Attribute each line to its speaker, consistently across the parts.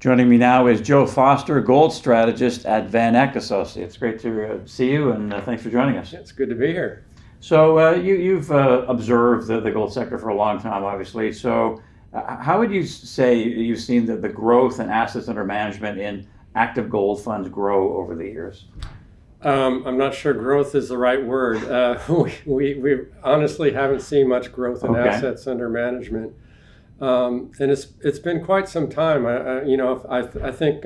Speaker 1: Joining me now is Joe Foster, gold strategist at Eck Associates. Great to see you, and thanks for joining us.
Speaker 2: It's good to be here.
Speaker 1: So you've observed the gold sector for a long time, obviously. So how would you say you've seen the growth in assets under management in active gold funds grow over the years?
Speaker 2: I'm not sure growth is the right word. We honestly haven't seen much growth in assets under management. And it's been quite some time. I think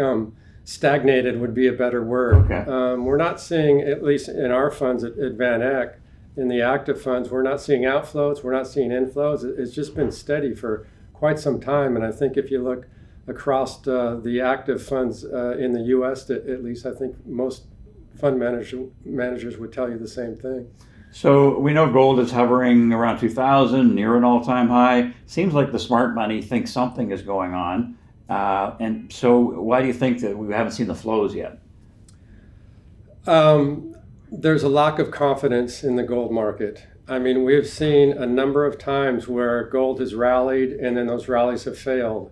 Speaker 2: stagnated would be a better word. We're not seeing, at least in our funds at Van Eck, in the active funds, we're not seeing outflows, we're not seeing inflows. It's just been steady for quite some time. And I think if you look across the active funds in the U.S., at least, I think most fund managers would tell you the same thing.
Speaker 1: So we know gold is hovering around 2,000, near an all-time high. Seems like the smart money thinks something is going on. And so why do you think that we haven't seen the flows yet?
Speaker 2: There's a lack of confidence in the gold market. I mean, we've seen a number of times where gold has rallied and then those rallies have failed.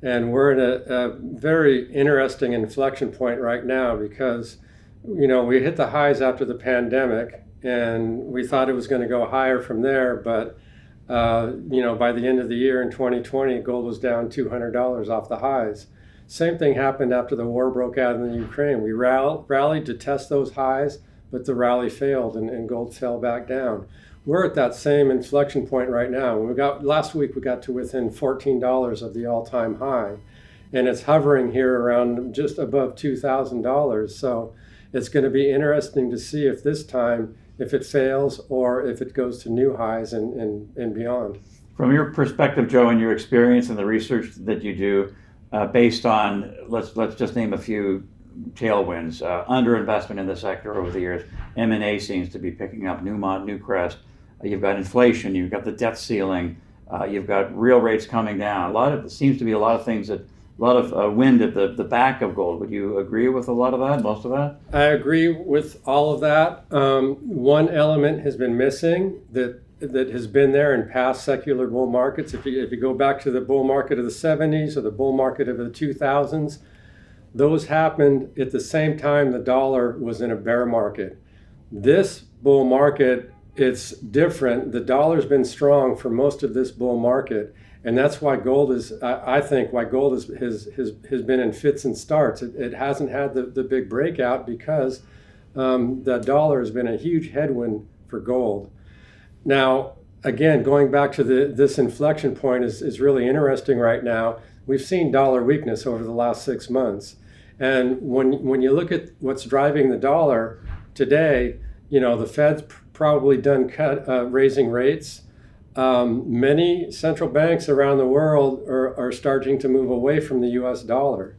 Speaker 2: And we're in a very interesting inflection point right now because, we hit the highs after the pandemic and we thought it was going to go higher from there. But, by the end of the year in 2020, gold was down $200 off the highs. Same thing happened after the war broke out in the Ukraine. We rallied to test those highs, but the rally failed and gold fell back down. We're at that same inflection point right now. Last week we got to within $14 of the all-time high, and it's hovering here around just above $2,000. So it's going to be interesting to see if this time, if it fails or if it goes to new highs and beyond.
Speaker 1: From your perspective, Joe, and your experience and the research that you do, based on, let's just name a few tailwinds, underinvestment in the sector over the years. M&A seems to be picking up, Newmont, Newcrest. You've got inflation, you've got the debt ceiling, you've got real rates coming down. It seems to be a lot of things that, a lot of wind at the back of gold. Would you agree with a lot of that, most of that?
Speaker 2: I agree with all of that. One element has been missing that has been there in past secular bull markets. If you go back to the bull market of the 70s or the bull market of the 2000s, those happened at the same time the dollar was in a bear market. This bull market, it's different. The dollar's been strong for most of this bull market, and that's why gold is, I think, why gold has been in fits and starts. It hasn't had the big breakout because the dollar has been a huge headwind for gold. Now, again, going back to this inflection point is really interesting right now. We've seen dollar weakness over the last 6 months. And when you look at what's driving the dollar today, the Fed's probably done raising rates. Many central banks around the world are starting to move away from the U.S. dollar.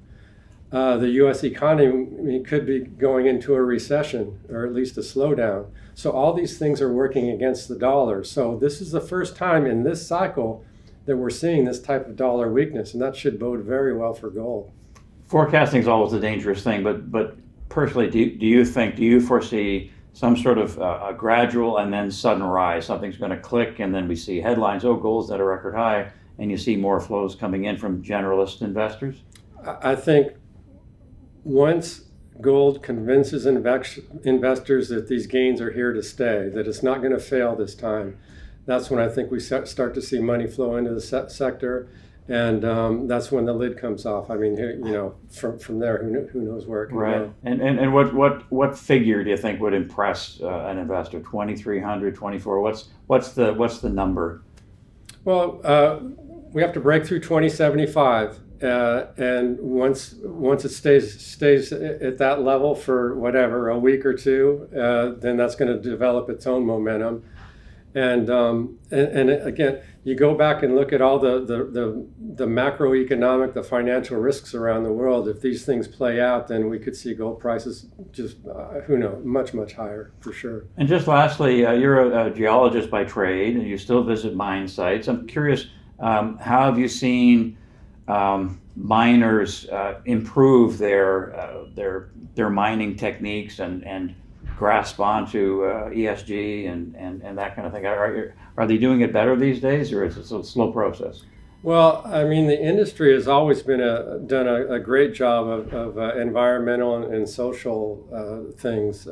Speaker 2: The U.S. economy could be going into a recession or at least a slowdown. So all these things are working against the dollar. So this is the first time in this cycle that we're seeing this type of dollar weakness, and that should bode very well for gold.
Speaker 1: Forecasting is always a dangerous thing, but personally, do you foresee some sort of a gradual and then sudden rise? Something's going to click, and then we see headlines, oh, gold's at a record high, and you see more flows coming in from generalist investors?
Speaker 2: I think once gold convinces investors that these gains are here to stay, that it's not going to fail this time, that's when I think we start to see money flow into the sector, and that's when the lid comes off. I mean, from there, who knows where it can go.
Speaker 1: And what figure do you think would impress an investor? 2,300, 24? What's the number?
Speaker 2: Well, we have to break through 2075. And once it stays at that level for whatever, a week or two, then that's going to develop its own momentum. And again, you go back and look at all the macroeconomic, the financial risks around the world. If these things play out, then we could see gold prices just, who knows, much, much higher for sure.
Speaker 1: And just lastly, you're a geologist by trade, and you still visit mine sites. I'm curious, how have you seen miners improve their mining techniques and grasp onto ESG and that kind of thing? Are they doing it better these days, or is it a slow process?
Speaker 2: Well, I mean, the industry has always done a great job of environmental and social things.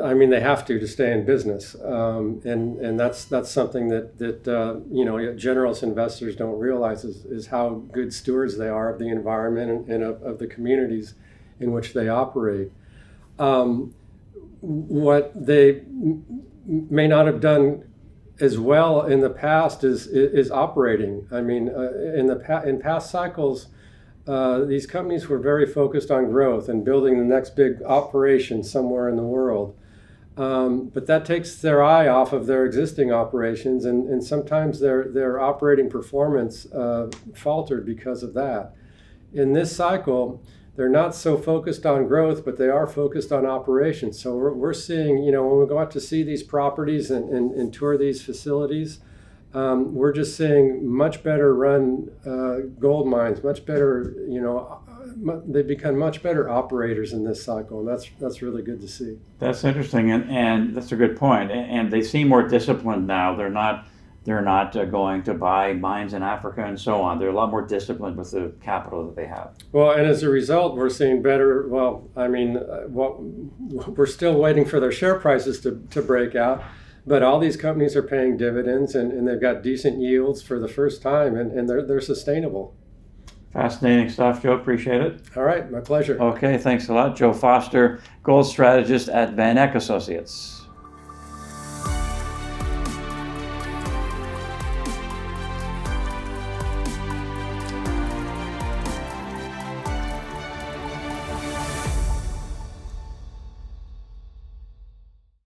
Speaker 2: I mean, they have to stay in business, and that's something that you know, generalist investors don't realize is how good stewards they are of the environment and of the communities in which they operate. What they may not have done as well in the past is operating. I mean, in past cycles, these companies were very focused on growth and building the next big operation somewhere in the world. But that takes their eye off of their existing operations, and sometimes their operating performance faltered because of that. In this cycle, they're not so focused on growth, but they are focused on operations. So we're seeing, you know, when we go out to see these properties and tour these facilities, we're just seeing much better run gold mines, much better, you know, they've become much better operators in this cycle, and that's really good to see.
Speaker 1: That's interesting, and that's a good point. And they seem more disciplined now. They're not going to buy mines in Africa and so on. They're a lot more disciplined with the capital that they have.
Speaker 2: Well, and as a result, we're seeing better. Well, I mean, we're still waiting for their share prices to break out. But all these companies are paying dividends, and they've got decent yields for the first time, and they're sustainable.
Speaker 1: Fascinating stuff, Joe. Appreciate it.
Speaker 2: All right, my pleasure.
Speaker 1: Okay, thanks a lot. Joe Foster, gold strategist at Eck Associates.